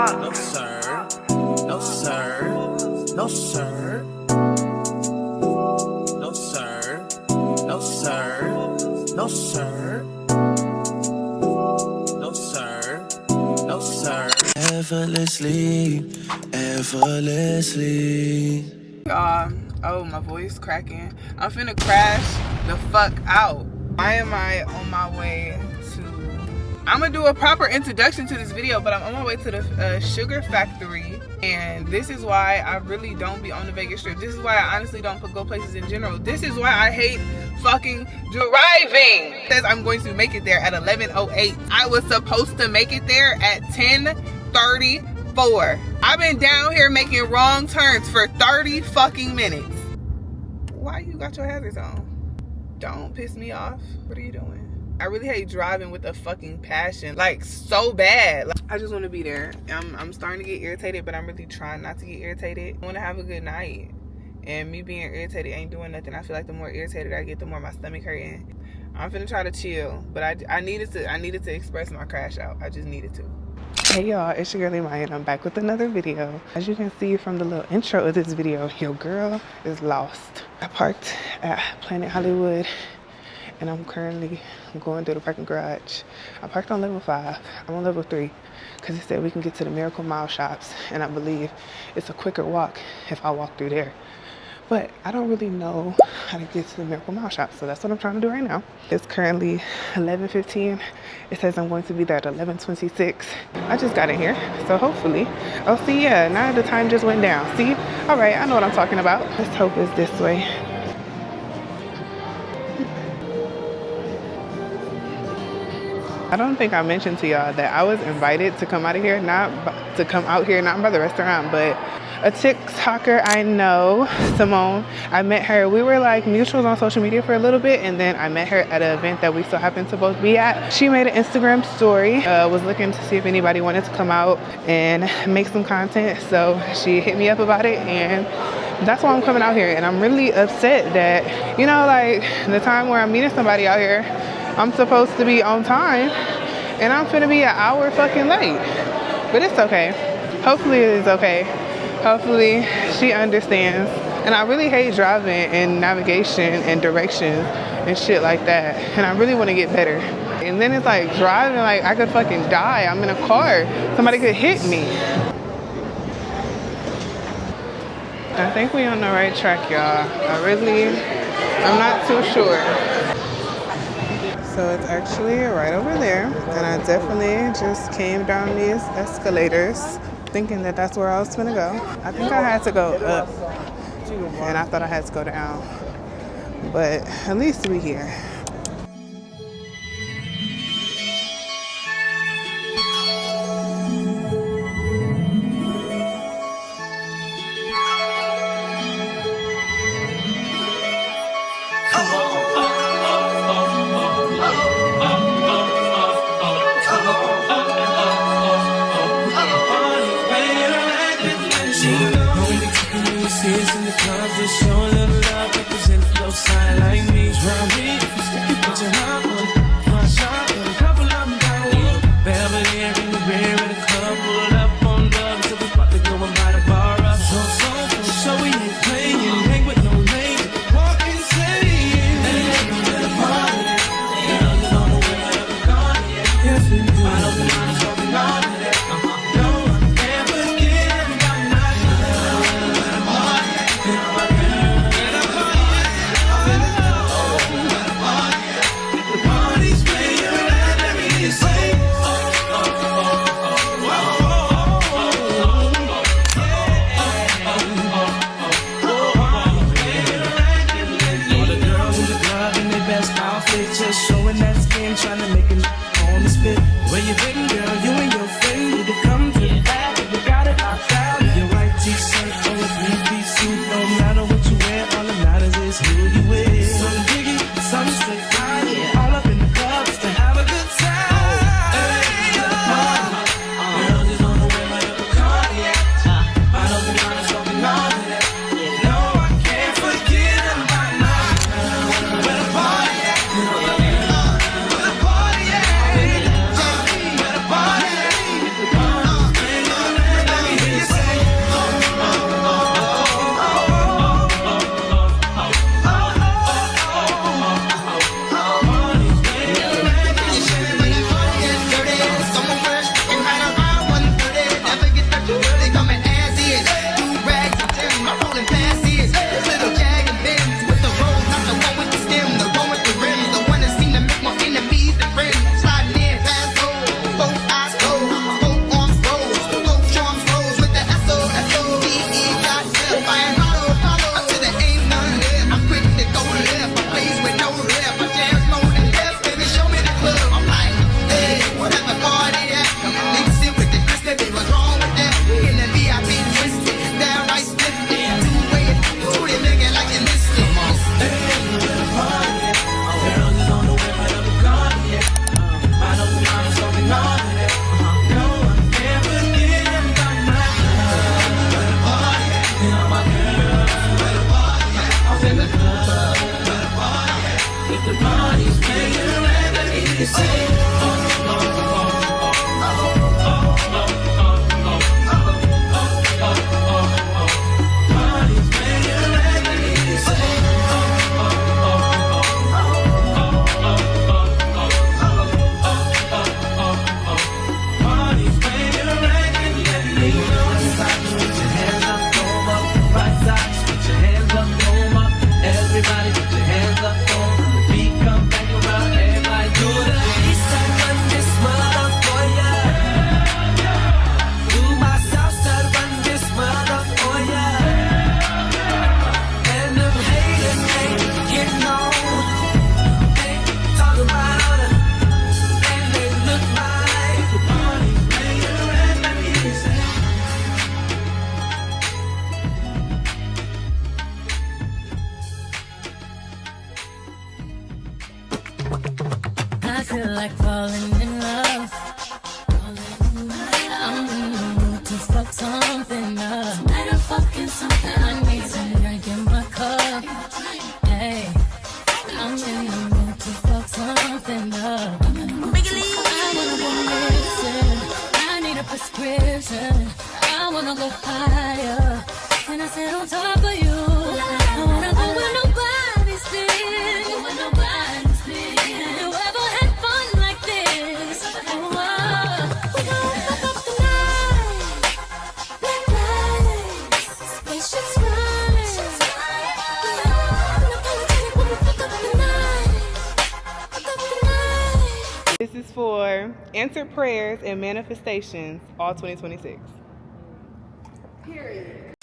No sir, no sir, no sir, no sir, no sir, no sir, no sir, no sir. Effortlessly, effortlessly. Oh, my voice cracking. I'm finna crash the fuck out. Why am I on my way to... I'm gonna do a proper introduction to this video, but I'm on my way to the sugar factory, and this is why I really don't be on the Vegas Strip. This is why I honestly don't go places in general. This is why I hate fucking driving. It says I'm going to make it there at 11:08. I was supposed to make it there at 10:34. I've been down here making wrong turns for 30 fucking minutes. Why you got your hazards on? Don't piss me off. What are you doing? I really hate driving with a fucking passion, like so bad. Like, I just want to be there. I'm starting to get irritated, but I'm really trying not to get irritated. I want to have a good night, and me being irritated ain't doing nothing. I feel like the more irritated I get, the more my stomach hurting. I'm finna try to chill, but I needed to express my crash out. I just needed to. Hey y'all, it's your girl Maya, and I'm back with another video. As you can see from the little intro of this video, your girl is lost. I parked at Planet Hollywood, and I'm currently going through the parking garage. I parked on level 5. I'm on level 3 because it said we can get to the Miracle Mile shops, and I believe it's a quicker walk if I walk through there. But I don't really know how to get to the Miracle Mile shop, so that's what I'm trying to do right now. It's currently 11:15. It says I'm going to be there at 11:26. I just got in here, so hopefully. Oh, see, yeah, now the time just went down. See? All right, I know what I'm talking about. Let's hope it's this way. I don't think I mentioned to y'all that I was invited to come out here, not by the restaurant, but a TikToker I know, Simone. I met her. We were like mutuals on social media for a little bit, and then I met her at an event that we so happened to both be at. She made an Instagram story, was looking to see if anybody wanted to come out and make some content, so she hit me up about it, and that's why I'm coming out here. And I'm really upset that, you know, like the time where I'm meeting somebody out here, I'm supposed to be on time, and I'm finna be an hour fucking late. But it's okay. Hopefully it's okay. Hopefully she understands. And I really hate driving and navigation and directions and shit like that. And I really want to get better. And then it's like driving like I could fucking die. I'm in a car. Somebody could hit me. I think we on the right track, y'all. I'm not too sure. So it's actually right over there, and I definitely just came down these escalators thinking that that's where I was gonna go. I think I had to go up, and I thought I had to go down, but at least we here. In the club, just show a little love, represent your side like me. Round me, if you stick it, put your heart on it. My shot, with a couple of them got it. Beverly in the rear with a couple up on love, so we about to go and buy the bar up. So we ain't playing, hang with no lane, walk insane. And it ain't no better party. Girls don't know where we're going. Yes, we do. I don't mind talking on it. description. I wanna go higher. And I said on top of you, I wanna go where nobody's been. Go where nobody's been. Have you ever had fun like this? Oh, we gon' fuck up the night. Black lights, spaceships flying. Unapologetic when we fuck up the night. Fuck up the night. This is for answered prayers and manifestations all 2026. Period.